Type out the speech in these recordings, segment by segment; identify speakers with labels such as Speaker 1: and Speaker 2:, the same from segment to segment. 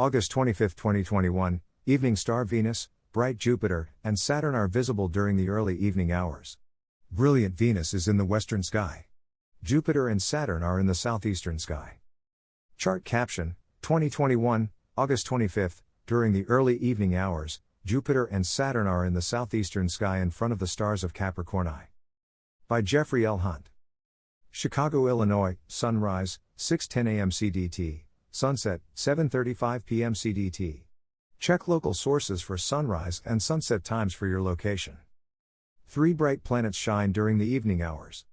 Speaker 1: August 25, 2021, evening star Venus, bright Jupiter, and Saturn are visible during the early evening hours. Brilliant Venus is in the western sky. Jupiter and Saturn are in the southeastern sky. Chart caption, 2021, August 25, during the early evening hours, Jupiter and Saturn are in the southeastern sky in front of the stars of Capricorni. By Jeffrey L. Hunt. Chicago, Illinois, sunrise, 6:10 a.m. CDT, sunset, 7:35 p.m. CDT. Check local sources for sunrise and sunset times for your location. 3 bright planets shine during the evening hours.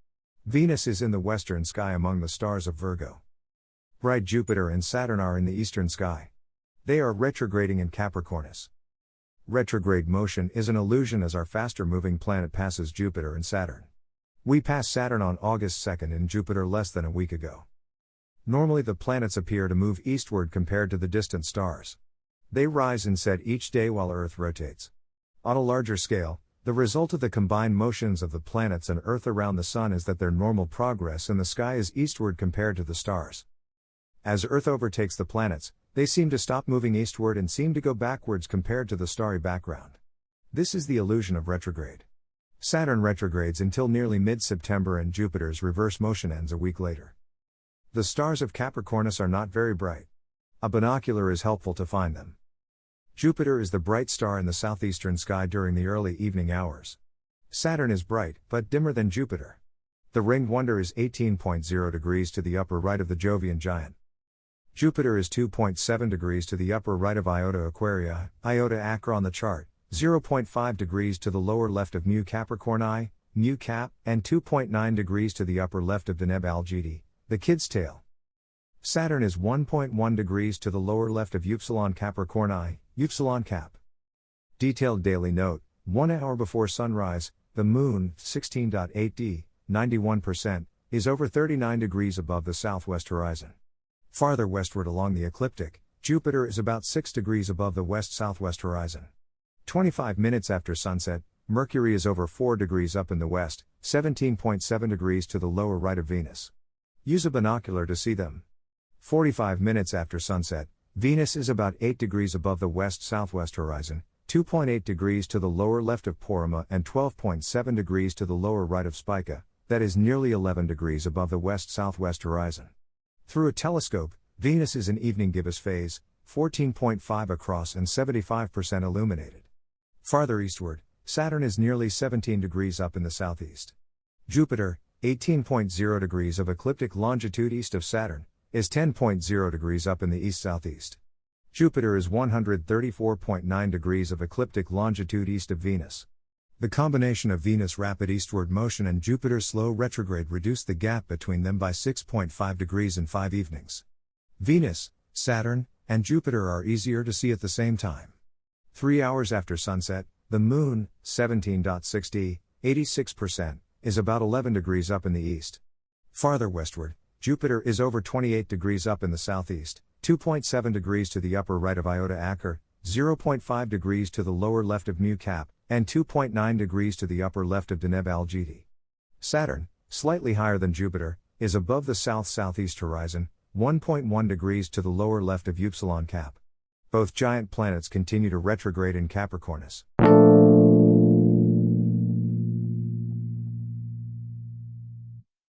Speaker 1: Venus is in the western sky among the stars of Virgo. Bright Jupiter and Saturn are in the eastern sky. They are retrograding in Capricornus. Retrograde motion is an illusion as our faster-moving planet passes Jupiter and Saturn. We passed Saturn on August 2nd and Jupiter less than a week ago. Normally the planets appear to move eastward compared to the distant stars. They rise and set each day while Earth rotates. On a larger scale, the result of the combined motions of the planets and Earth around the Sun is that their normal progress in the sky is eastward compared to the stars. As Earth overtakes the planets, they seem to stop moving eastward and seem to go backwards compared to the starry background. This is the illusion of retrograde. Saturn retrogrades until nearly mid-September and Jupiter's reverse motion ends a week later. The stars of Capricornus are not very bright. A binocular is helpful to find them. Jupiter is the bright star in the southeastern sky during the early evening hours. Saturn is bright, but dimmer than Jupiter. The ringed wonder is 18.0 degrees to the upper right of the Jovian giant. Jupiter is 2.7 degrees to the upper right of Iota Aquarii, Iota Acra on the chart, 0.5 degrees to the lower left of Mu Capricorni, Mu Cap, and 2.9 degrees to the upper left of Deneb Algidi, the kid's tail. Saturn is 1.1 degrees to the lower left of Upsilon Capricorni, Upsilon Cap. Detailed daily note, 1 hour before sunrise, the moon, 16.8d, 91%, is over 39 degrees above the southwest horizon. Farther westward along the ecliptic, Jupiter is about 6 degrees above the west-southwest horizon. 25 minutes after sunset, Mercury is over 4 degrees up in the west, 17.7 degrees to the lower right of Venus. Use a binocular to see them. 45 minutes after sunset, Venus is about 8 degrees above the west-southwest horizon, 2.8 degrees to the lower left of Porrima and 12.7 degrees to the lower right of Spica, that is nearly 11 degrees above the west-southwest horizon. Through a telescope, Venus is in evening gibbous phase, 14.5 across and 75% illuminated. Farther eastward, Saturn is nearly 17 degrees up in the southeast. Jupiter, 18.0 degrees of ecliptic longitude east of Saturn, is 10.0 degrees up in the east-southeast. Jupiter is 134.9 degrees of ecliptic longitude east of Venus. The combination of Venus' rapid eastward motion and Jupiter's slow retrograde reduced the gap between them by 6.5 degrees in 5 evenings. Venus, Saturn, and Jupiter are easier to see at the same time. 3 hours after sunset, the moon, 17.6d, 86%, is about 11 degrees up in the east. Farther westward, Jupiter is over 28 degrees up in the southeast, 2.7 degrees to the upper right of Iota Acra, 0.5 degrees to the lower left of Mu Cap, and 2.9 degrees to the upper left of Deneb Algidi. Saturn, slightly higher than Jupiter, is above the south-southeast horizon, 1.1 degrees to the lower left of Upsilon Cap. Both giant planets continue to retrograde in Capricornus.